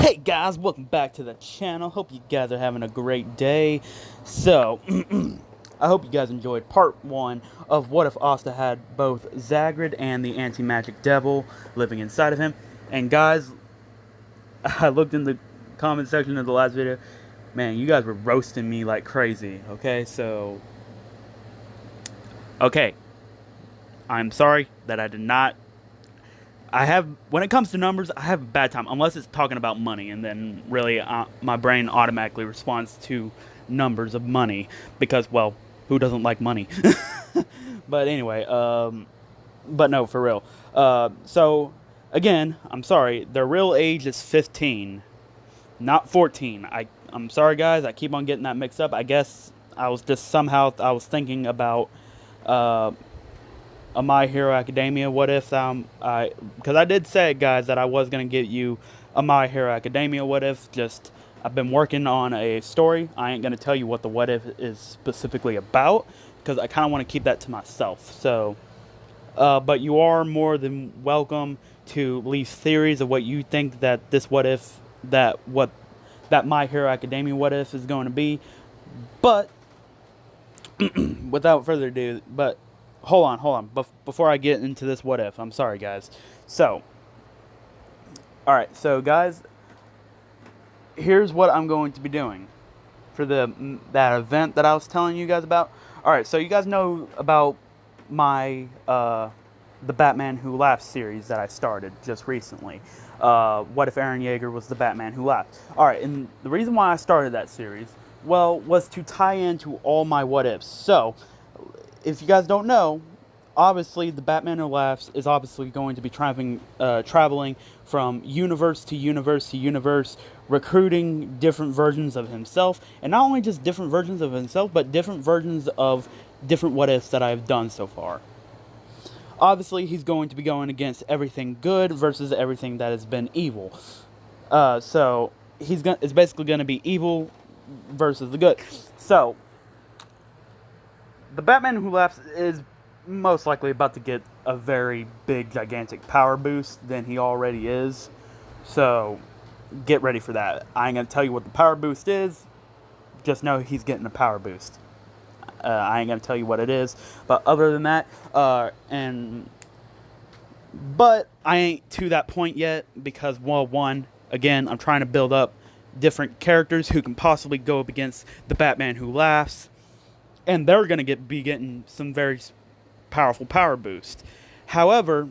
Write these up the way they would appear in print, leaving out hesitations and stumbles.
Hey guys, welcome back to the channel. Hope you guys are having a great day. So, I hope you guys enjoyed part 1 of what if Asta had both Zagred and the anti-magic devil living inside of him. And guys, I looked in the comment section of the last video. Man, you guys were roasting me like crazy. Okay, I'm sorry that I did not. When it comes to numbers, I have a bad time, unless it's talking about money, and then really my brain automatically responds to numbers of money, because, well, who doesn't like money? But anyway, but no, for real. So, again, I'm sorry, their real age is 15, not 14. I'm sorry, guys, I keep on getting that mixed up. I guess I was thinking about, a My Hero Academia what if because I did say, guys, that I was going to get you a My Hero Academia what if. Just I've been working on a story. I ain't going to tell you what the what if is specifically about, because I kind of want to keep that to myself. So but you are more than welcome to leave theories of what you think that this what if, that My Hero Academia what if is going to be. But without further ado, hold on. Before I get into this what if, I'm sorry, guys. So, alright, so guys, here's what I'm going to be doing for that event that I was telling you guys about. Alright, so you guys know about my, the Batman Who Laughs series that I started just recently. What if Eren Yeager was the Batman Who Laughs? Alright, and the reason why I started that series, well, was to tie into all my what ifs. So, if you guys don't know, obviously the Batman Who Laughs is obviously going to be traveling from universe to universe to universe, recruiting different versions of himself, and not only just different versions of himself, but different versions of different what ifs that I've done so far. Obviously, he's going to be going against everything good versus everything that has been evil. So it's basically going to be evil versus the good. So the Batman Who Laughs is most likely about to get a very big, gigantic power boost than he already is. So, get ready for that. I ain't going to tell you what the power boost is. Just know he's getting a power boost. I ain't going to tell you what it is. But other than that, but I ain't to that point yet because, well, one, again, I'm trying to build up different characters who can possibly go up against the Batman Who Laughs. And they're going to be getting some very powerful power boost. However,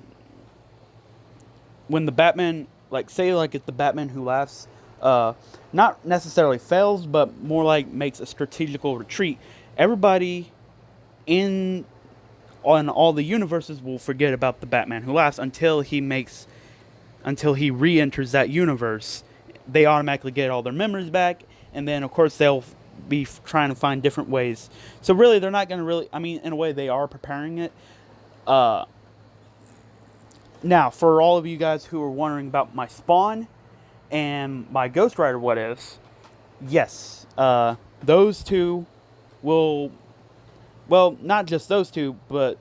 when the Batman, if the Batman Who Laughs, not necessarily fails, but more like makes a strategical retreat, everybody on all the universes will forget about the Batman Who Laughs until he re-enters that universe. They automatically get all their memories back, and then, of course, they'll be trying to find different ways. So really, they're not going to in a way, they are preparing it. Now, for all of you guys who are wondering about my Spawn and my Ghost Rider what ifs, yes, those two will, well, not just those two, but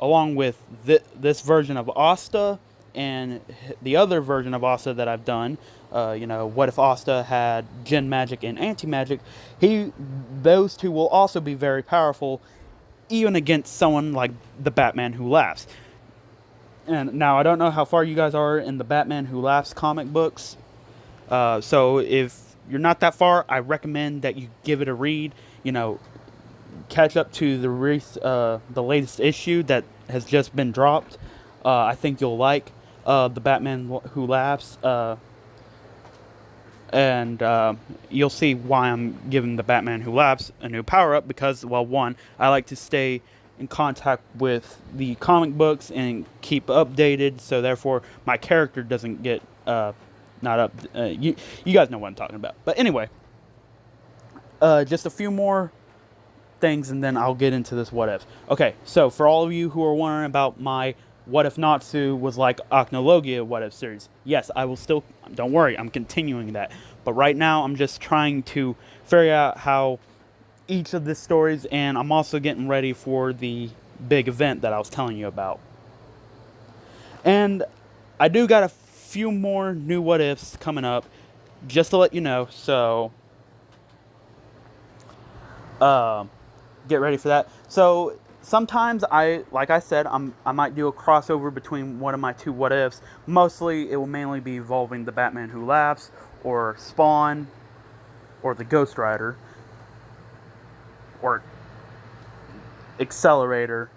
along with this version of Asta and the other version of Asta that I've done, what if Asta had Gen Magic and Anti-Magic, those two will also be very powerful, even against someone like the Batman Who Laughs. And now, I don't know how far you guys are in the Batman Who Laughs comic books, so if you're not that far, I recommend that you give it a read, catch up to the latest issue that has just been dropped. I think you'll like the Batman Who Laughs, and you'll see why I'm giving the Batman Who Laughs a new power-up, because, well, one, I like to stay in contact with the comic books and keep updated, so therefore my character doesn't get not up. You guys know what I'm talking about. But anyway, just a few more things, and then I'll get into this what if. Okay, so for all of you who are wondering about my what if Natsu was like Acnologia what if series, yes, I will still, don't worry, I'm continuing that. But right now, I'm just trying to figure out how each of the stories, and I'm also getting ready for the big event that I was telling you about. And I do got a few more new what ifs coming up. just to let you know. So, get ready for that. So sometimes like I said, I might do a crossover between one of my two what ifs. Mostly, it will mainly be involving the Batman Who Laughs, or Spawn, or the Ghost Rider, or Accelerator,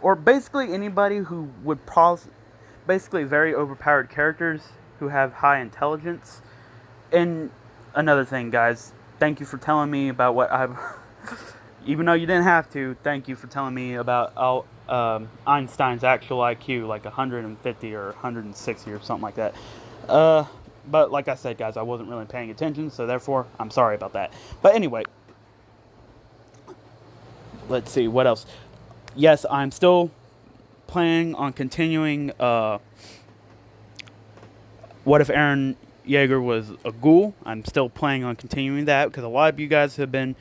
or basically anybody who would basically very overpowered characters who have high intelligence. And another thing, guys, thank you for telling me about what I've. Even though you didn't have to, thank you for telling me about Einstein's actual IQ, like 150 or 160 or something like that. But like I said, guys, I wasn't really paying attention, so therefore, I'm sorry about that. But anyway, let's see, what else? Yes, I'm still planning on continuing What If Aaron Yeager Was a Ghoul. I'm still planning on continuing that, because a lot of you guys have been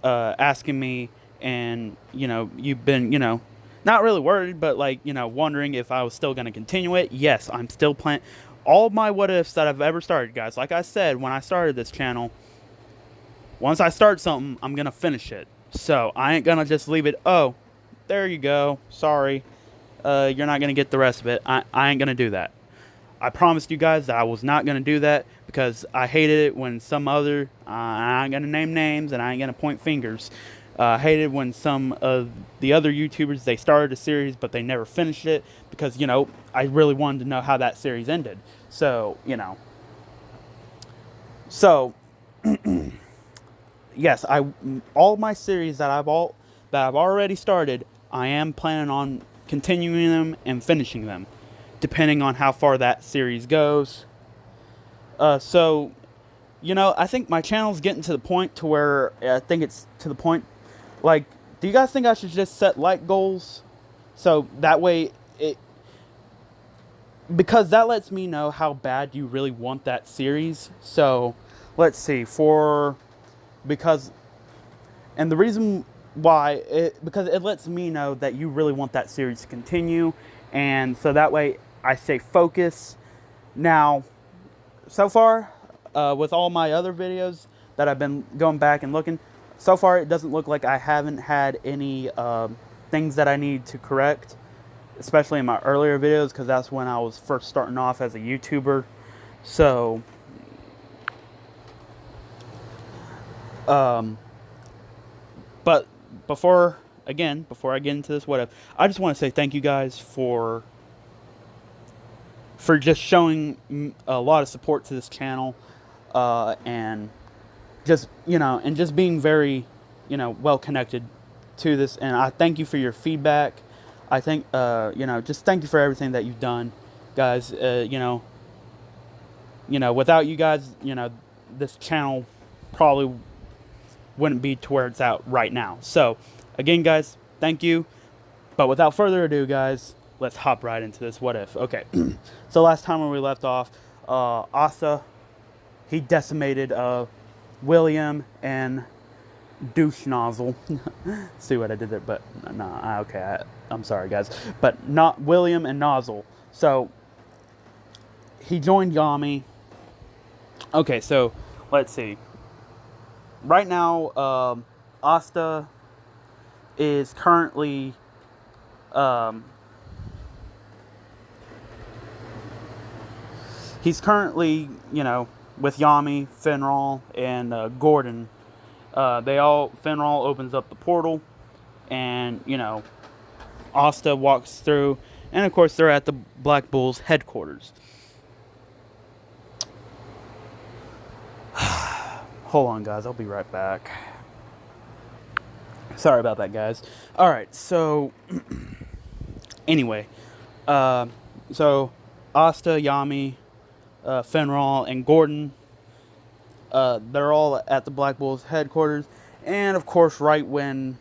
asking me, and, you've been, not really worried, but, wondering if I was still going to continue it. Yes, I'm still planning. All my what-ifs that I've ever started, guys, like I said when I started this channel, once I start something, I'm going to finish it. So, I ain't going to just leave it, oh, there you go, sorry, you're not going to get the rest of it. I ain't going to do that. I promised you guys that I was not going to do that, because I hated it when some other, I ain't going to name names and I ain't going to point fingers, I hated when some of the other YouTubers, they started a series but they never finished it, because, I really wanted to know how that series ended. So, So, yes, all my series that I've already started, I am planning on continuing them and finishing them, depending on how far that series goes. So, I think my channel's getting to the point to where I think it's to the point, like, do you guys think I should just set like goals? So that way because that lets me know how bad you really want that series. So, let's see, and the reason why, because it lets me know that you really want that series to continue, and so that way I stay focused. Now, so far, with all my other videos that I've been going back and looking, so far it doesn't look like I haven't had any things that I need to correct, especially in my earlier videos, because that's when I was first starting off as a YouTuber. So, but before I get into this, I just want to say thank you guys for just showing a lot of support to this channel, and just being very, well connected to this. And I thank you for your feedback. I think, just thank you for everything that you've done, guys. Without you guys, this channel probably wouldn't be to where it's at right now. So, again, guys, thank you. But without further ado, guys, let's hop right into this what if. Okay, so last time when we left off, Asta, he decimated William and douche nozzle. See what I did there? But no, okay, I'm sorry, guys, but not William and Nozzle. So he joined Yami. Okay, so let's see. Right now, Asta is currently he's currently, with Yami, Finral, and Gordon. Finral opens up the portal, and, Asta walks through, and of course they're at the Black Bulls headquarters. Hold on, guys, I'll be right back. Sorry about that, guys. Alright, so anyway, so Asta, Yami, Finral, and Gordon, they're all at the Black Bulls headquarters, and of course, right when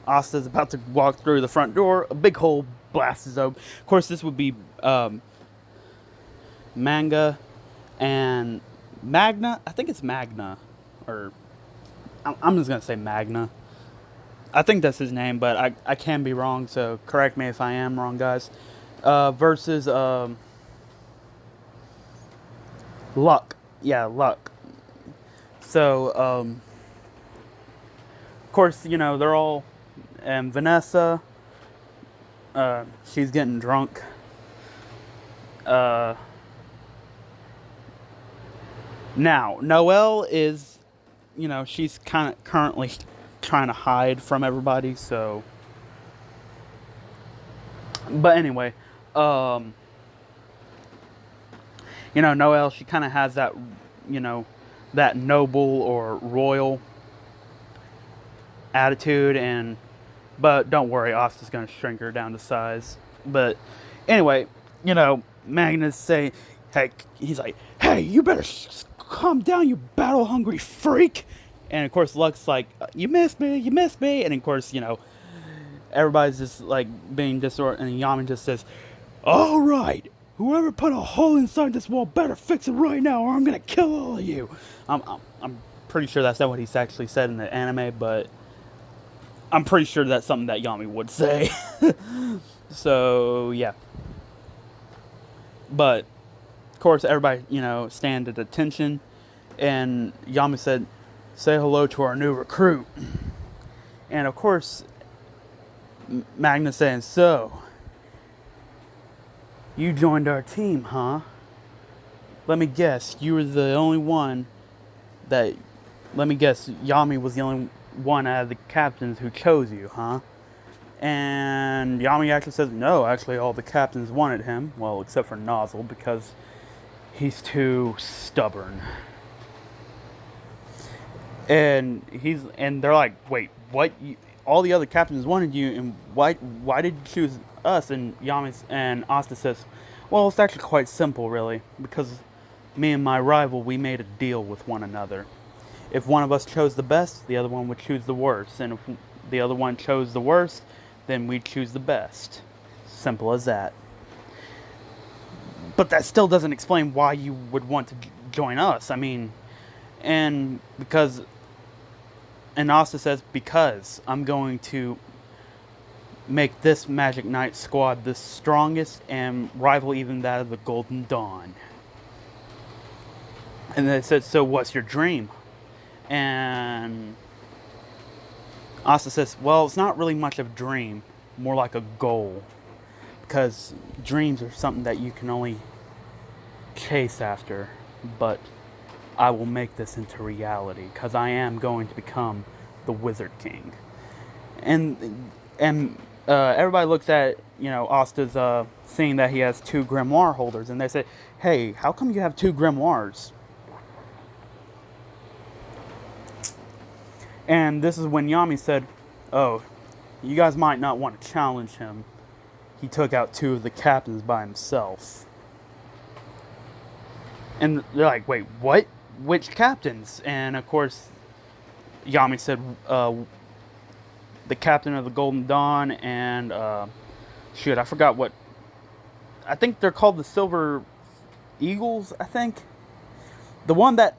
Asta's about to walk through the front door, a big hole blasts open. Of course, this would be Magna and Magna. I think it's Magna, or I'm just gonna say Magna. I think that's his name, but I can be wrong, so correct me if I am wrong, guys. Versus Luck. yeah, luck. So, of course, you know, they're all, and Vanessa, she's getting drunk. Uh, Now, Noelle is, you know, she's kind of currently trying to hide from everybody, so. But anyway, you know, Noelle, she kind of has that, you know, that noble or royal attitude, but don't worry, Asta's going to shrink her down to size. But anyway, you know, Magna's saying, hey, he's like, hey, you better calm down, you battle-hungry freak. And of course, Luck's like, you missed me. And of course, you know, everybody's just like being disorganized, and Yami just says, all right, whoever put a hole inside this wall better fix it right now, or I'm gonna kill all of you. I'm pretty sure that's not what he's actually said in the anime, but I'm pretty sure that's something that Yami would say. So yeah, but of course everybody, you know, stand at attention, and Yami said, say hello to our new recruit. And of course Magna saying, so you joined our team, huh? Let me guess, you were the only one that... Let me guess, Yami was the only one out of the captains who chose you, huh? And Yami actually says, no, actually all the captains wanted him. Well, except for Nozzle, because he's too stubborn. And they're like, wait, what? All the other captains wanted you, and why did you choose us? And Asta says, well, it's actually quite simple, really, because me and my rival, we made a deal with one another. If one of us chose the best, the other one would choose the worst, and if the other one chose the worst, then we'd choose the best. Simple as that. But that still doesn't explain why you would want to join us. I mean, and Asta says, because I'm going to make this Magic Knight squad the strongest and rival even that of the Golden Dawn. And they said, so what's your dream? And Asta says, well, it's not really much of a dream, more like a goal. Because dreams are something that you can only chase after, but I will make this into reality, because I am going to become the Wizard King. And everybody looks at, you know, Asta's seeing that he has 2 grimoire holders, and they say, hey, how come you have 2 grimoires? And this is when Yami said, oh, you guys might not want to challenge him. He took out 2 of the captains by himself. And they're like, wait, what? Which captains? And of course, Yami said, the captain of the Golden Dawn and, shoot, I forgot what. I think they're called the Silver Eagles, I think. The one that,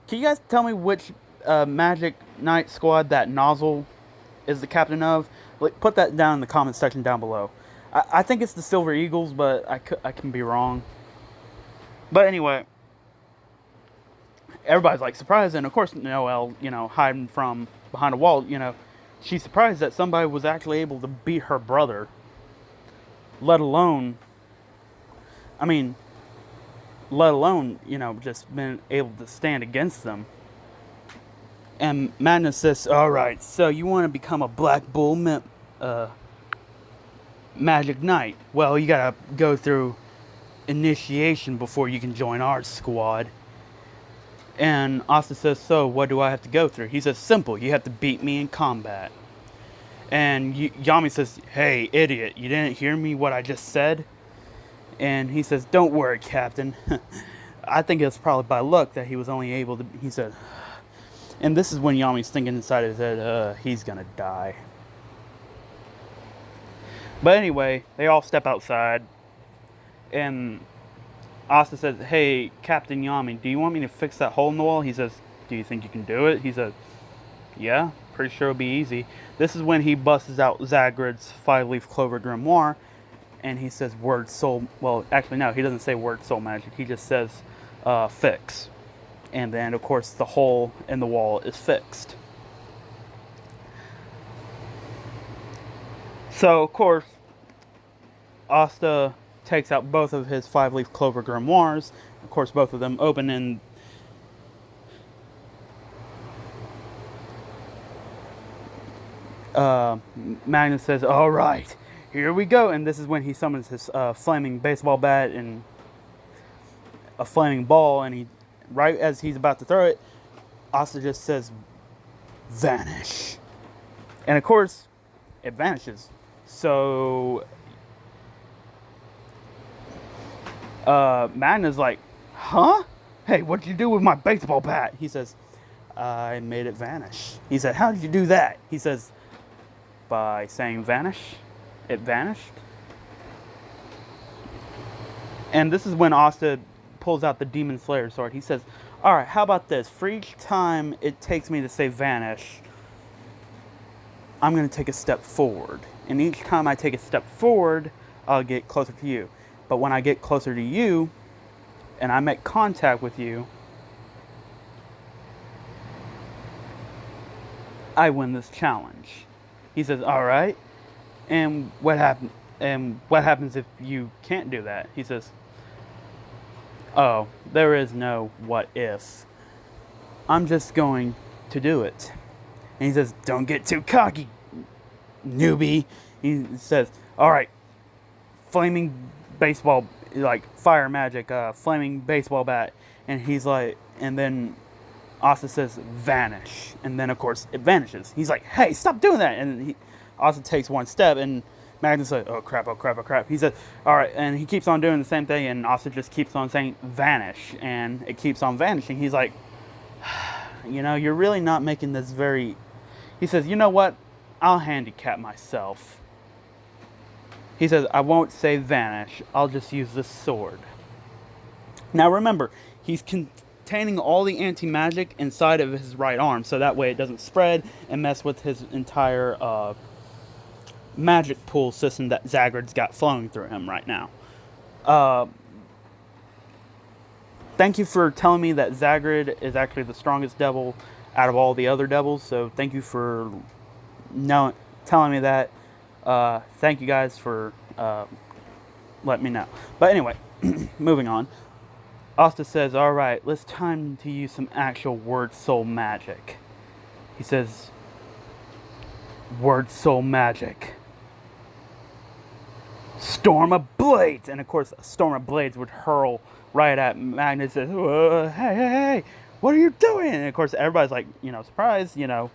can you guys tell me which Magic Knight squad that Nozzle is the captain of? Like, put that down in the comment section down below. I think it's the Silver Eagles, but I can be wrong. But anyway, everybody's like surprised, and of course Noelle, you know, hiding from behind a wall, you know, she's surprised that somebody was actually able to beat her brother. Let alone, you know, just been able to stand against them. And Magna says, alright, so you want to become a Black Bull Magic Knight? Well, you gotta go through initiation before you can join our squad. And Asta says, so what do I have to go through? He says, simple, you have to beat me in combat. And Yami says, hey, idiot, you didn't hear me what I just said? And he says, don't worry, Captain. I think it's probably by luck that he was only able to, he said. And this is when Yami's thinking inside his head, he's gonna die. But anyway, they all step outside. And Asta says, hey, Captain Yami, do you want me to fix that hole in the wall? He says, do you think you can do it? He says, yeah, pretty sure it'll be easy. This is when he busts out Zagred's 5-leaf clover grimoire. And he says, word soul, well, actually no, he doesn't say word soul magic. He just says, fix. And then, of course, the hole in the wall is fixed. So, of course, Asta takes out both of his 5-leaf clover grimoires. Of course, both of them open, and Magna says, "All right, here we go." And this is when he summons his flaming baseball bat and a flaming ball, and he, right as he's about to throw it, Asta just says, "Vanish." And of course, it vanishes. So Magna's like, "Huh? Hey, what'd you do with my baseball bat?" He says, "I made it vanish." He said, "How did you do that?" He says, "By saying vanish, it vanished." And this is when Asta pulls out the Demon Slayer sword. He says, "All right, how about this? For each time it takes me to say vanish, I'm going to take a step forward. And each time I take a step forward, I'll get closer to you. But when I get closer to you, and I make contact with you, I win this challenge." He says, "All right. And what happens if you can't do that?" He says, "Oh, there is no what if. I'm just going to do it." And he says, "Don't get too cocky, newbie." He says, "All right, flaming baseball, like fire magic, flaming baseball bat." And he's like, and then Asta says, "Vanish." And then, of course, it vanishes. He's like, "Hey, stop doing that." And Asta takes one step, and Magna's like, "Oh, crap, oh, crap, oh, crap." He says, "All right." And he keeps on doing the same thing, and Asta just keeps on saying, "Vanish." And it keeps on vanishing. He's like, "You're really not making this very..." He says, "You know what? I'll handicap myself." He says, "I won't say vanish. I'll just use this sword." Now remember, he's containing all the anti-magic inside of his right arm, so that way it doesn't spread and mess with his entire magic pool system that Zagred's got flowing through him right now. Thank you for telling me that Zagred is actually the strongest devil out of all the other devils, so thank you for telling me that. Thank you guys for letting me know. But anyway, moving on. Asta says, "All right, it's time to use some actual word soul magic." He says, "Word soul magic. Storm of blades." And of course, a storm of blades would hurl right at Magna. Says, hey, what are you doing?" And of course, everybody's like, surprised, And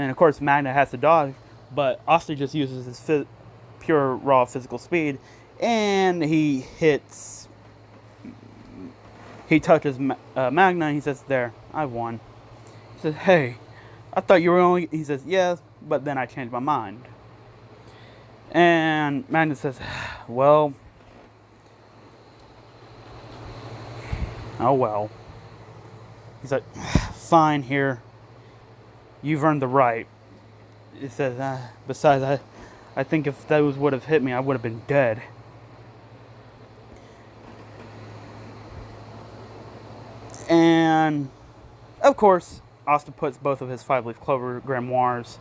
of course, Magna has to dodge, but Asta just uses his pure raw physical speed, and he touches Magna, and he says, "There, I won." He says, "Hey, I thought you were only..." He says, "Yes, but then I changed my mind." And Magna says, "Well, oh well." He's like, "Fine, here. You've earned the right." He says, "Besides, I think if those would have hit me, I would have been dead." And, of course, Asta puts both of his 5-leaf clover grimoires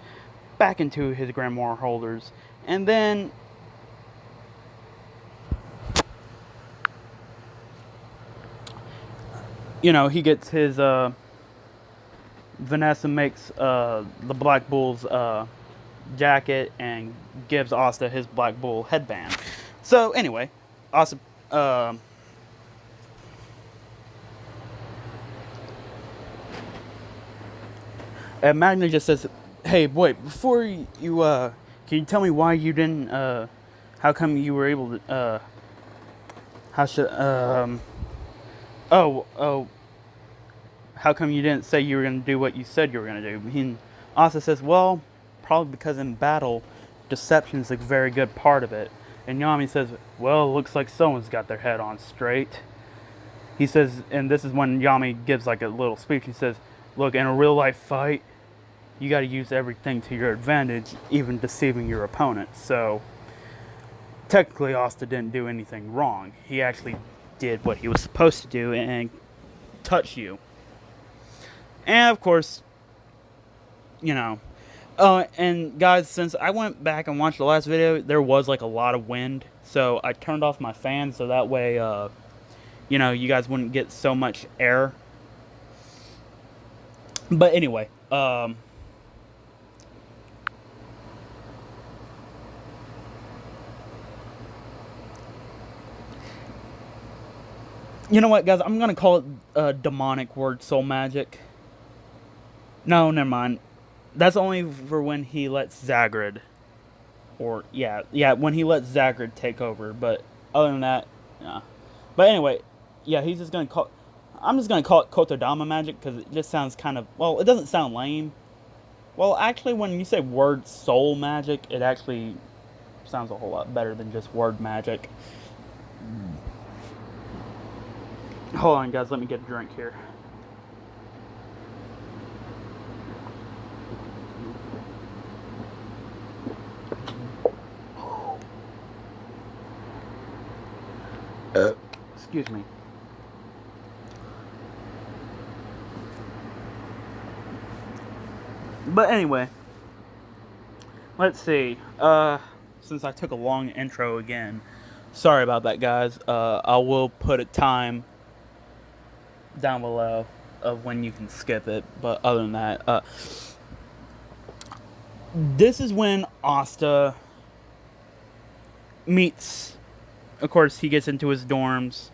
back into his grimoire holders. And then he gets his Vanessa makes the Black Bull's jacket and gives Asta his Black Bull headband. So anyway, Asta and Magna just says, "Hey, wait, before you can you tell me why you didn't how come you were able to how come you didn't say you were going to do what you said you were going to do?" And Asta says, "Well, probably because in battle, deception's a very good part of it." And Yami says, "Well, looks like someone's got their head on straight." He says, and this is when Yami gives like a little speech. He says, "Look, in a real life fight, you got to use everything to your advantage, even deceiving your opponent." So technically, Asta didn't do anything wrong. He actually did what he was supposed to do, and touch you. And of course, you know. And guys, since I went back and watched the last video, there was like a lot of wind, so I turned off my fan so that way, you know, you guys wouldn't get so much air. But anyway, you know what, guys? I'm gonna call it demonic word, soul magic. No, never mind. That's only for when he lets Zagred, or yeah, when he lets Zagred take over. But other than that, yeah. But anyway, yeah, he's just gonna call. I'm just gonna call it Kotodama magic because it just sounds kind of, well, it doesn't sound lame. Well, actually, when you say word soul magic, it actually sounds a whole lot better than just word magic. Hold on, guys. Let me get a drink here. Excuse me. But anyway, let's see. Since I took a long intro again, sorry about that, guys. I will put a time down below of when you can skip it. But other than that, this is when Asta meets. Of course, he gets into his dorms.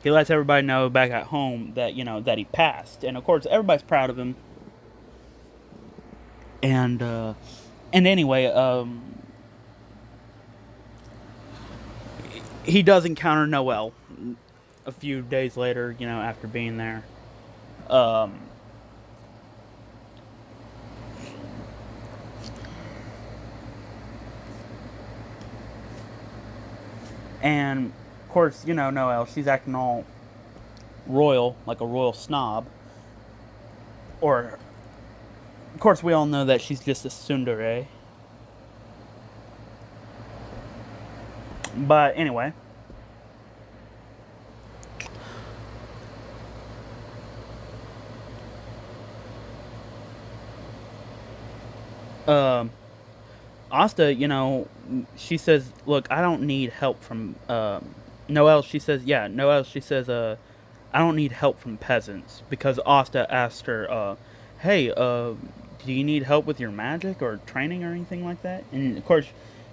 He lets everybody know back at home that, you know, that he passed, and of course, everybody's proud of him. And anyway, he does encounter Noelle a few days later, you know, after being there. And of course, you know, Noelle, she's acting all royal, like a royal snob. Or, of course, we all know that she's just a tsundere. But anyway, Asta, you know, she says, look, I don't need help from, Noelle, she says, I don't need help from peasants, because Asta asked her, hey, do you need help with your magic or training or anything like that? And of course,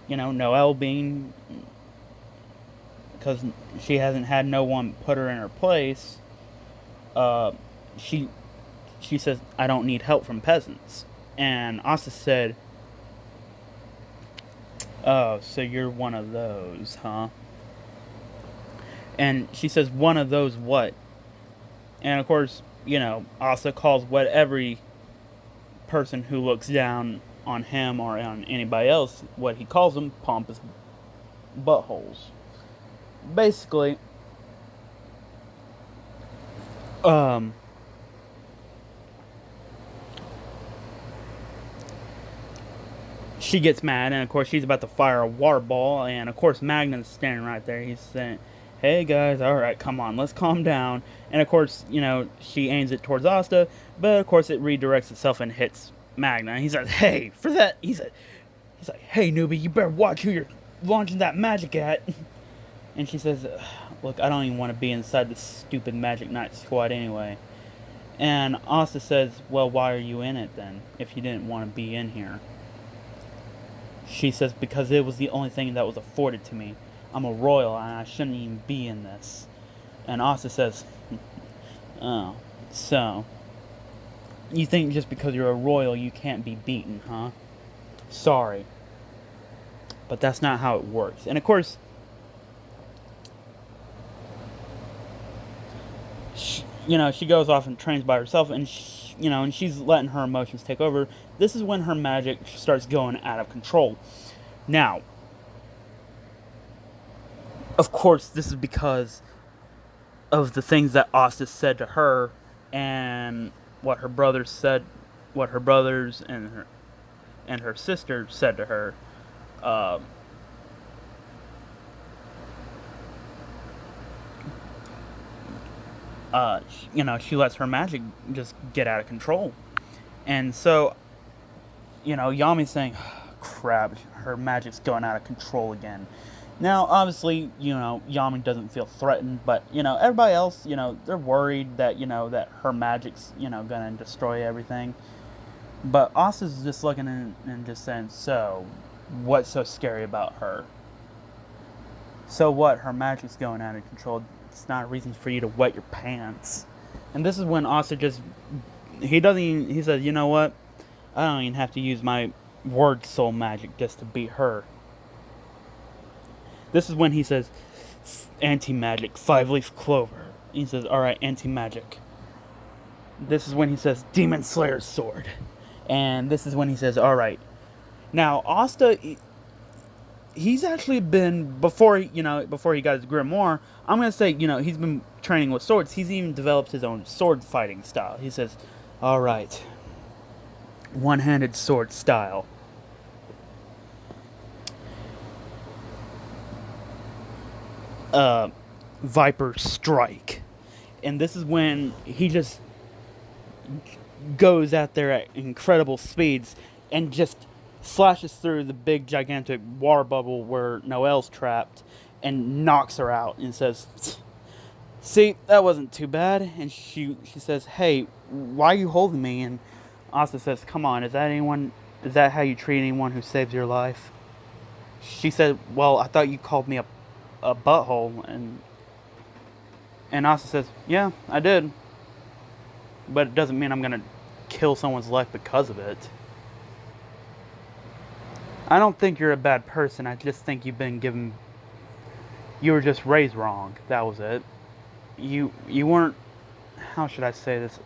you know, Noelle being, because she hasn't had no one put her in her place, she says, I don't need help from peasants. And Asta said, oh, so you're one of those, huh? And she says, one of those what? And of course, you know, Asta calls what every person who looks down on him or on anybody else, what he calls them, pompous buttholes. Basically, she gets mad, and of course she's about to fire a water ball, and of course Magna's standing right there. He's saying, hey guys, alright, come on, let's calm down. And of course, you know, she aims it towards Asta, but of course it redirects itself and hits Magna. And he says, hey, for that, he's like, hey newbie, you better watch who you're launching that magic at. And she says, look, I don't even want to be inside this stupid Magic Knight squad anyway. And Asta says, well, why are you in it then, if you didn't want to be in here? She says, because it was the only thing that was afforded to me. I'm a royal, and I shouldn't even be in this. And Asta says, oh, so, you think just because you're a royal you can't be beaten, huh? Sorry. But that's not how it works. And of course, you know, she goes off and trains by herself, and you know, and she's letting her emotions take over. This is when her magic starts going out of control. Now, of course, this is because of the things that Asta said to her, and what her brothers said, what her brothers and her sister said to her. she lets her magic just get out of control. And so, Yami's saying, crap, her magic's going out of control again. Now, obviously, Yami doesn't feel threatened, but, everybody else, they're worried that, that her magic's, gonna destroy everything. But Asta's just looking and just saying, so, what's so scary about her? So what? Her magic's going out of control. It's not a reason for you to wet your pants. And this is when Asta he says, you know what? I don't even have to use my word soul magic just to beat her. This is when he says, anti-magic, 5-leaf clover. He says, alright, anti-magic. This is when he says, Demon Slayer's sword. And this is when he says, alright. Now, Asta, he's actually been, before he got his grimoire, I'm going to say, he's been training with swords. He's even developed his own sword fighting style. He says, alright, one-handed sword style. Viper strike. And this is when he just goes out there at incredible speeds and just slashes through the big gigantic water bubble where Noelle's trapped and knocks her out and says, see, that wasn't too bad. And she says, hey, why are you holding me? And Asta says, come on, is that how you treat anyone who saves your life? She said, well, I thought you called me a butthole. And Asta says, yeah, I did, but it doesn't mean I'm gonna kill someone's life because of it. I don't think you're a bad person. I just think you were just raised wrong. That was it. You weren't, how should I say this?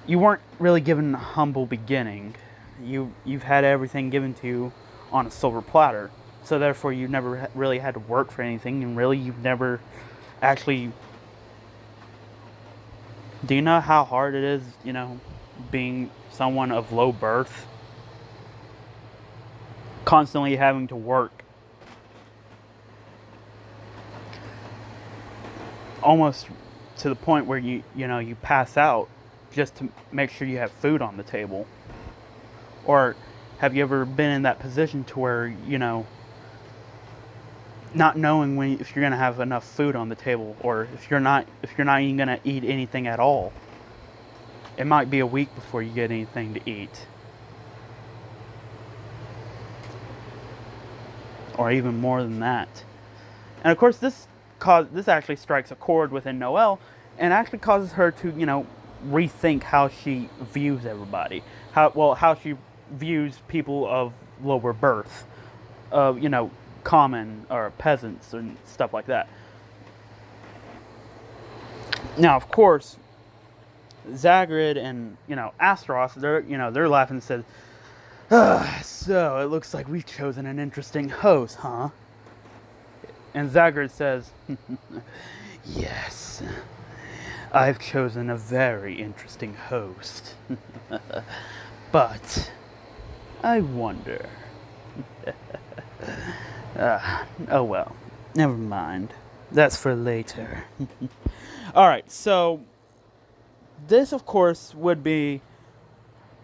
You weren't really given a humble beginning. You've had everything given to you on a silver platter. So therefore you never really had to work for anything, and really you've never actually... Do you know how hard it is, being someone of low birth? Constantly having to work. Almost to the point where you pass out just to make sure you have food on the table. Or have you ever been in that position to where, not knowing if you're going to have enough food on the table, or if you're not even going to eat anything at all? It might be a week before you get anything to eat. Or even more than that. And of course this actually strikes a chord within Noelle, and actually causes her to, rethink how she views everybody. How she views people of lower birth. Common or peasants and stuff like that. Now, of course, Zagred and Astaroth, they're laughing and said, so it looks like we've chosen an interesting host, huh? And Zagred says, yes, I've chosen a very interesting host. But I wonder. Oh well, never mind. That's for later. Alright, so this, of course, would be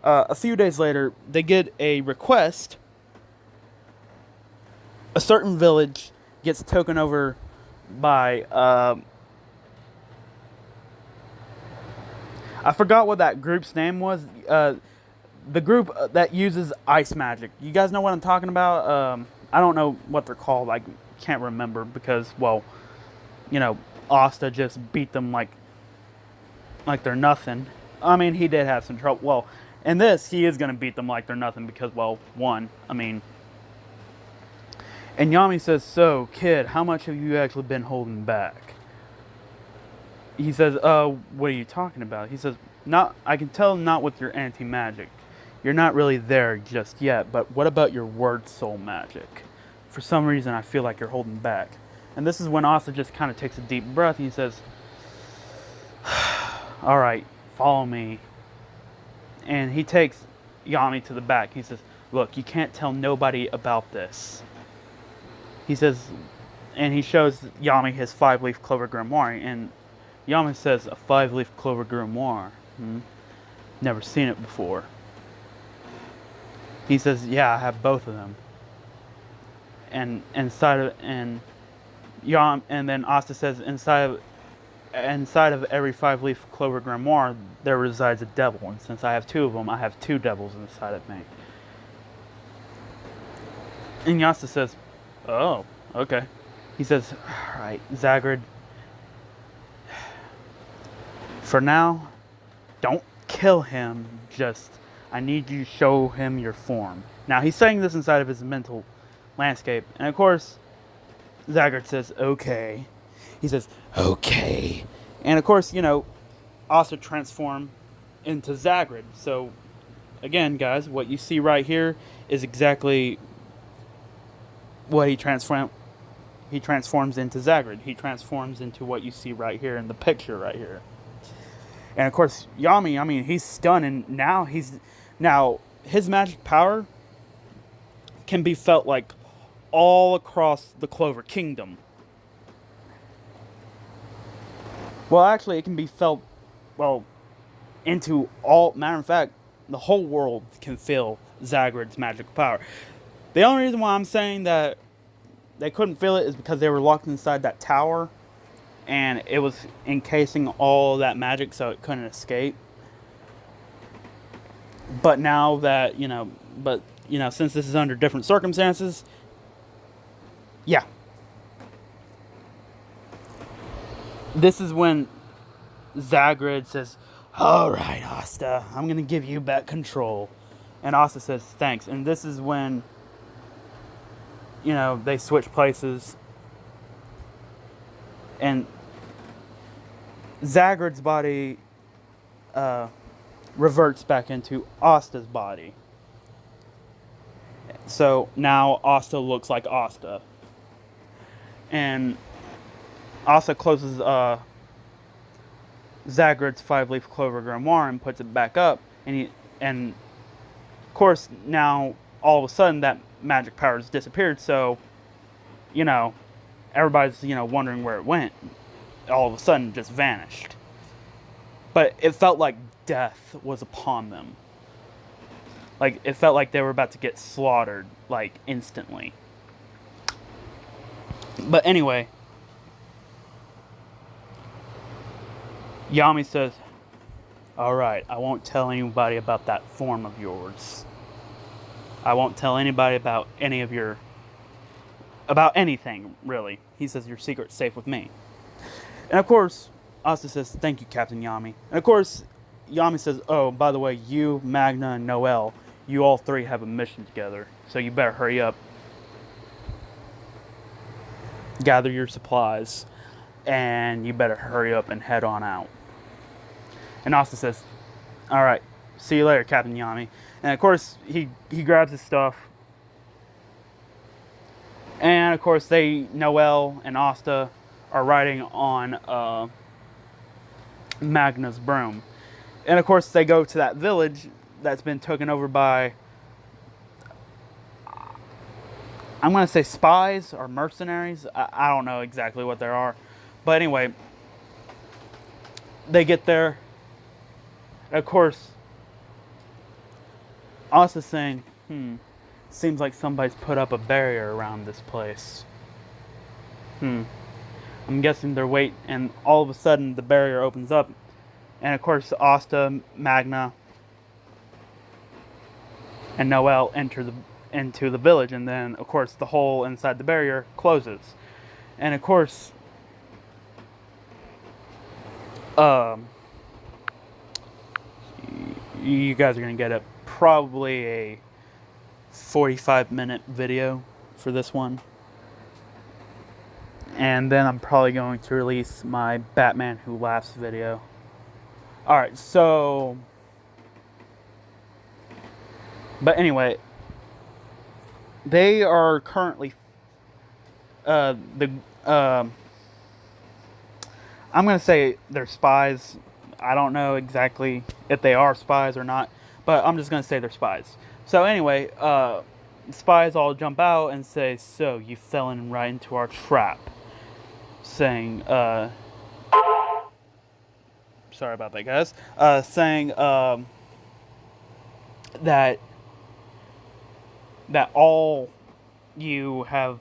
a few days later. They get a request. A certain village gets taken over by I forgot what that group's name was. The group that uses ice magic. You guys know what I'm talking about? I don't know what they're called. I can't remember because, well, Asta just beat them like they're nothing. I mean, he did have some trouble. Well, in this, he is going to beat them like they're nothing because, well, and Yami says, so, kid, how much have you actually been holding back? He says, what are you talking about? He says, I can tell not with your anti-magic. You're not really there just yet, but what about your word soul magic? For some reason, I feel like you're holding back. And this is when Asta just kind of takes a deep breath and he says, alright, follow me. And he takes Yami to the back. He says, look, you can't tell nobody about this. He says, and he shows Yami his 5-leaf clover grimoire, and Yami says, a 5-leaf clover grimoire. Never seen it before. He says, yeah, I have both of them. And then Asta says, inside of every 5-leaf clover grimoire, there resides a devil. And since I have 2 of them, I have 2 devils inside of me. And Asta says, oh, okay. He says, alright, Zagred, for now, don't kill him, just, I need you to show him your form. Now, he's saying this inside of his mental landscape, and of course, Zagred says, okay. He says, okay. And of course, Asta transform into Zagred. So, again, guys, what you see right here is exactly what he transforms into Zagred. He transforms into what you see right here in the picture right here. And of course, Yami, I mean, he's stunned, and now his magic power can be felt like all across the Clover Kingdom. Well, actually, it can be felt, into all, matter of fact, the whole world can feel Zagred's magical power. The only reason why I'm saying that they couldn't feel it is because they were locked inside that tower, and it was encasing all that magic, so it couldn't escape. But now that, since this is under different circumstances, yeah. This is when Zagred says, alright, Asta, I'm going to give you back control. And Asta says, thanks. And this is when, they switch places. And Zagred's body reverts back into Asta's body. So now Asta looks like Asta. And Asta closes Zagred's 5-leaf clover grimoire and puts it back up. And of course, now all of a sudden that magic power has disappeared. So, everybody's, wondering where it went. All of a sudden just vanished. But it felt like death was upon them. Like, it felt like they were about to get slaughtered, like, instantly. But anyway, Yami says, alright, I won't tell anybody about that form of yours. I won't tell anybody about about anything, really. He says, your secret's safe with me. And of course, Asta says, thank you, Captain Yami. And of course, Yami says, oh, by the way, you, Magna, and Noelle, you all 3 have a mission together. So you better hurry up. Gather your supplies. And you better hurry up and head on out. And Asta says, alright, see you later, Captain Yami. And of course, he grabs his stuff. And of course, Noelle and Asta are riding on Magna's broom. And of course, they go to that village that's been taken over by, I'm going to say spies or mercenaries. I don't know exactly what they are. But anyway, they get there. And of course, Asta's saying, seems like somebody's put up a barrier around this place. I'm guessing they're waiting, and all of a sudden the barrier opens up. And of course, Asta, Magna, and Noelle enter into the village, and then of course the hole inside the barrier closes. And of course, you guys are gonna get probably a 45-minute video for this one. And then I'm probably going to release my Batman Who Laughs video. Alright, so... But anyway, they are currently... I'm going to say they're spies. I don't know exactly if they are spies or not, but I'm just going to say they're spies. So anyway, spies all jump out and say, so you fell in right into our trap. Saying, sorry about that, guys. Saying that all you have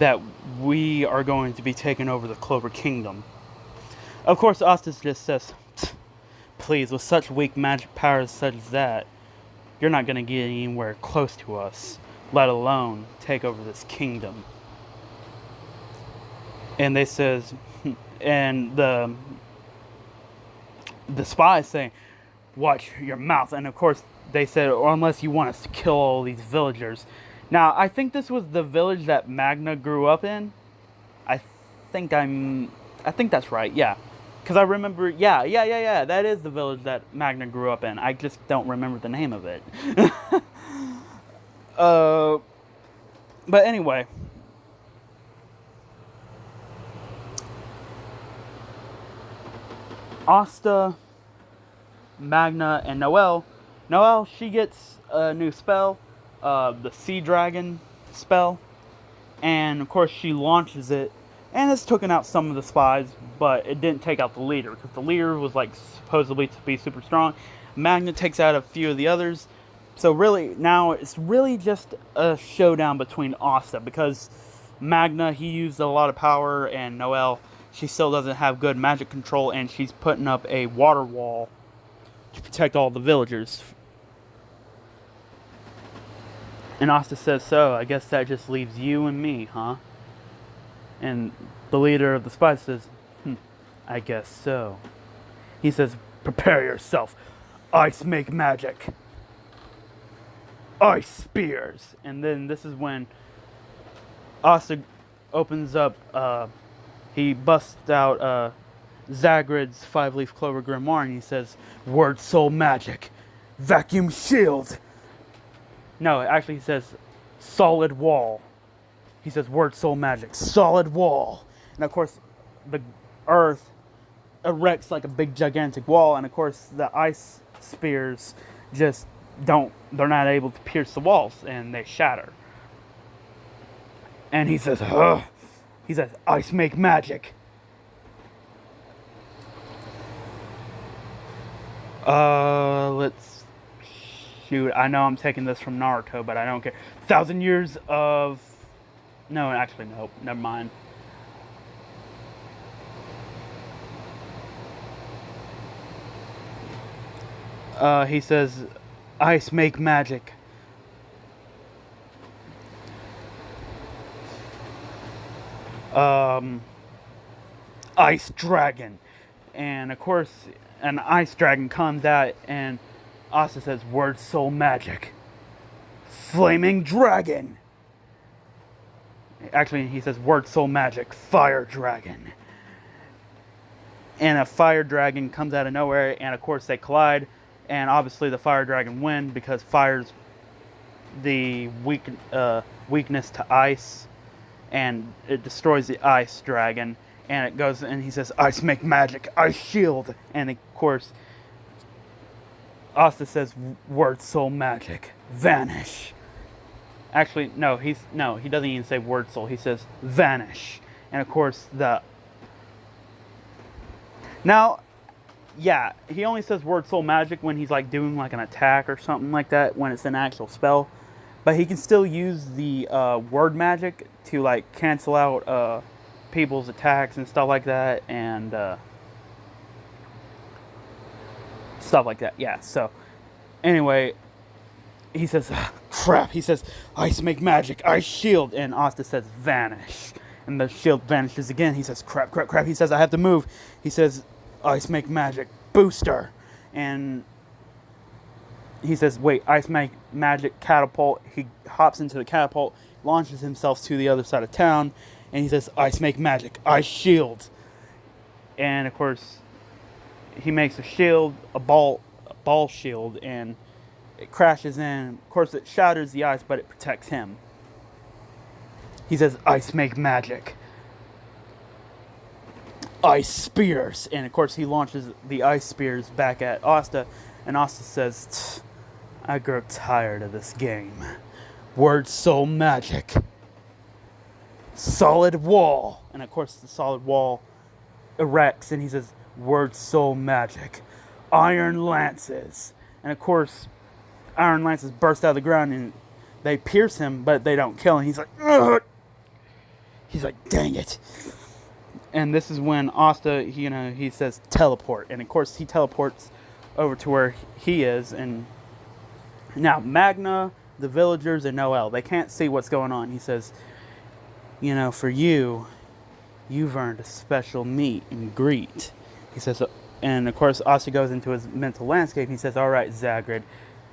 that we are going to be taking over the Clover Kingdom. Of course, Asta just says, please, with such weak magic powers such as that, you're not going to get anywhere close to us, let alone take over this kingdom. And they says, and the spies say, watch your mouth. And of course, they said, or unless you want us to kill all these villagers. Now, I think this was the village that Magna grew up in. I think that's right, yeah. Because I remember, yeah, that is the village that Magna grew up in. I just don't remember the name of it. But anyway. Asta, Magna, and Noelle. Noelle, she gets a new spell, the Sea Dragon spell. And of course she launches it. And it's taken out some of the spies, but it didn't take out the leader, because the leader was like supposedly to be super strong. Magna takes out a few of the others. So really, now it's really just a showdown between Asta, because Magna, he used a lot of power, and Noelle, she still doesn't have good magic control, and she's putting up a water wall to protect all the villagers. And Asta says, so, I guess that just leaves you and me, huh? And the leader of the spies says, I guess so. He says, prepare yourself. Ice make magic. Ice spears. And then this is when Asta opens up, he busts out Zagred's 5-leaf clover grimoire, and he says, word soul magic. Vacuum shield. No, actually he says, solid wall. He says, word soul magic, solid wall. And of course, the earth erects like a big gigantic wall. And of course, the ice spears just they're not able to pierce the walls, and they shatter. And he says, ugh. He says, ice make magic. Let's shoot. I know I'm taking this from Naruto, but I don't care. 1,000 years of... No, actually, nope. Never mind. He says, ice make magic. Ice dragon. And of course, an ice dragon comes out, and Asta says, word soul magic. Flaming dragon. Actually, he says, word soul magic, fire dragon. And a fire dragon comes out of nowhere, and of course they collide. And obviously the fire dragon wins, because fire's the weakness to ice. And it destroys the ice dragon. And it goes, and he says, ice make magic, ice shield. And of course, Asta says, word soul magic, vanish. Actually, no, he doesn't even say word soul. He says vanish. And of course, now, yeah, he only says word soul magic when he's like doing like an attack or something like that, when it's an actual spell. But he can still use the word magic to like cancel out people's attacks and stuff like that, and stuff like that. Yeah. So anyway, he says, crap. He says, ice make magic, ice shield. And Asta says, vanish. And the shield vanishes again. He says, crap, crap, crap. He says, I have to move. He says, ice make magic, booster. And he says, wait, ice make magic, catapult. He hops into the catapult, launches himself to the other side of town. And he says, ice make magic, ice shield. And of course, he makes a shield, a ball shield, and it crashes in. Of course, it shatters the ice, but it protects him. He says, ice make magic. Ice spears. And of course, he launches the ice spears back at Asta. And Asta says, I grow tired of this game. Word soul magic. Solid wall. And of course, the solid wall erects and he says, "Word soul magic, iron lances." And of course, iron lances burst out of the ground and they pierce him, but they don't kill him. He's like, "Ugh!" He's like, "Dang it." And this is when Asta, he says teleport. And of course, he teleports over to where he is. And now Magna, the villagers, and Noelle, they can't see what's going on. He says, "For you, you've earned a special meet and greet." He says, and of course, Asta goes into his mental landscape. He says, "All right, Zagred,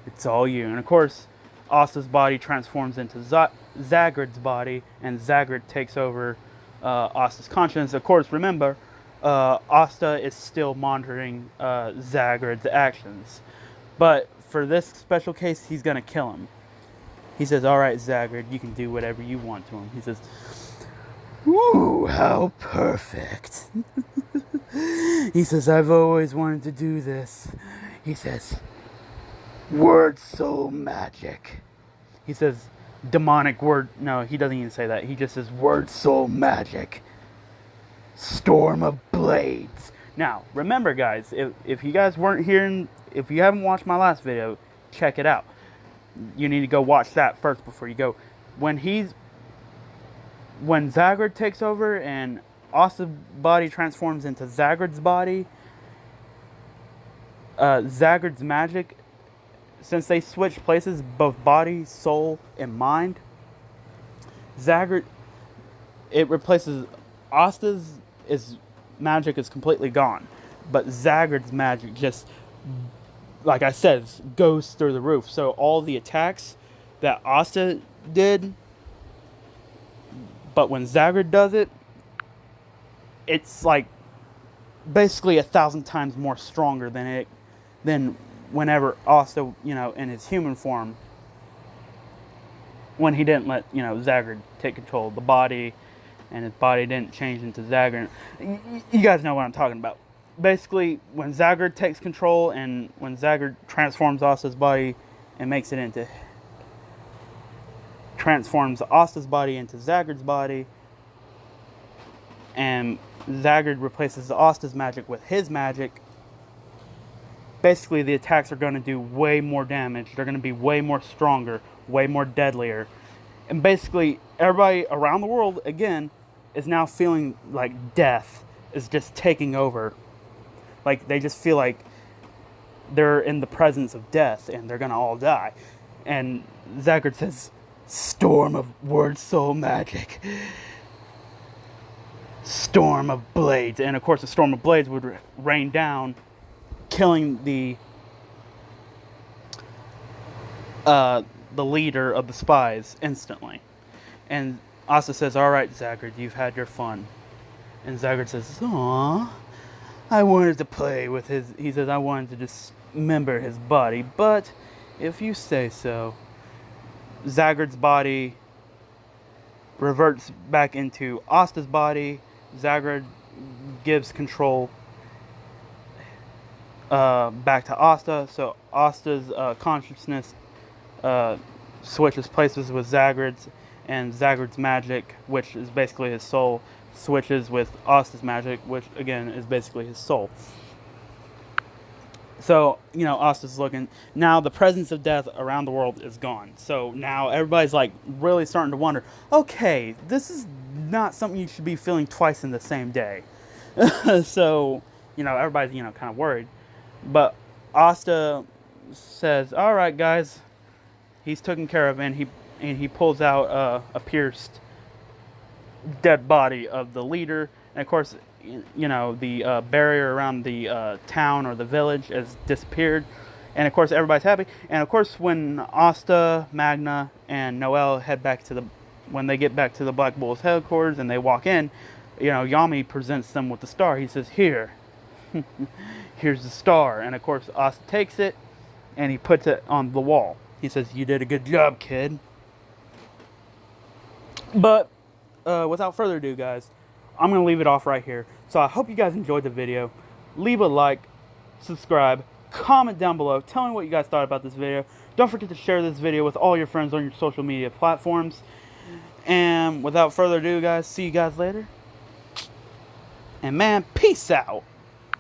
it's all you." And of course, Asta's body transforms into Zagred's body, and Zagred takes over Asta's conscience. Of course, remember, Asta is still monitoring Zagred's actions. But for this special case, he's going to kill him. He says, "All right, Zagred, you can do whatever you want to him." He says, "Ooh, how perfect." He says, "I've always wanted to do this." He says, "Word soul magic." He says, demonic word. No, he doesn't even say that. He just says, "Word soul magic. Storm of blades." Now, remember, guys, if you guys weren't here, if you haven't watched my last video, check it out. You need to go watch that first before you go. When Zagred takes over and Asta's body transforms into Zagred's body, Zagred's magic, since they switch places, both body, soul, and mind, Zagred, it replaces Asta's magic is completely gone. But Zagred's magic just, like I said, goes through the roof. So all the attacks that Asta did, but when Zagred does it, it's like basically 1,000 times more stronger than whenever Asta, in his human form, when he didn't let, Zagred take control of the body, and his body didn't change into Zagred. You guys know what I'm talking about. Basically, when Zagred takes control, and when Zagred transforms Asta's body and transforms Asta's body into Zagred's body, and Zagred replaces Asta's magic with his magic, basically the attacks are going to do way more damage. They're going to be way more stronger, way more deadlier. And basically, everybody around the world, again, is now feeling like death is just taking over. Like, they just feel like they're in the presence of death, and they're going to all die. And Zagred says, "Storm of word soul magic. Storm of blades." And of course, the storm of blades would rain down, killing the leader of the spies instantly. And Asta says, "All right, Zagred, you've had your fun." And Zagred says, "Aww, I wanted to play with his..." He says, "I wanted to dismember his body, but if you say so." Zagred's body reverts back into Asta's body. Zagred gives control back to Asta, so Asta's consciousness switches places with Zagred's, and Zagred's magic, which is basically his soul, switches with Asta's magic, which again is basically his soul. So, Asta's looking. Now the presence of death around the world is gone. So now everybody's like really starting to wonder, okay, this is not something you should be feeling twice in the same day. So, everybody's, kind of worried. But Asta says, "All right, guys," he's taken care of, and he pulls out a pierced dead body of the leader. And of course, the barrier around the town or the village has disappeared. And of course, everybody's happy. And of course, when Asta, Magna, and Noelle when they get back to the Black Bull's headquarters and they walk in, Yami presents them with the star. He says, "Here, here's the star." And of course, Asta takes it and he puts it on the wall. He says, "You did a good job, kid." But without further ado, guys, I'm going to leave it off right here. So I hope you guys enjoyed the video. Leave a like, subscribe, comment down below. Tell me what you guys thought about this video. Don't forget to share this video with all your friends on your social media platforms. And without further ado, guys, see you guys later. And man, peace out.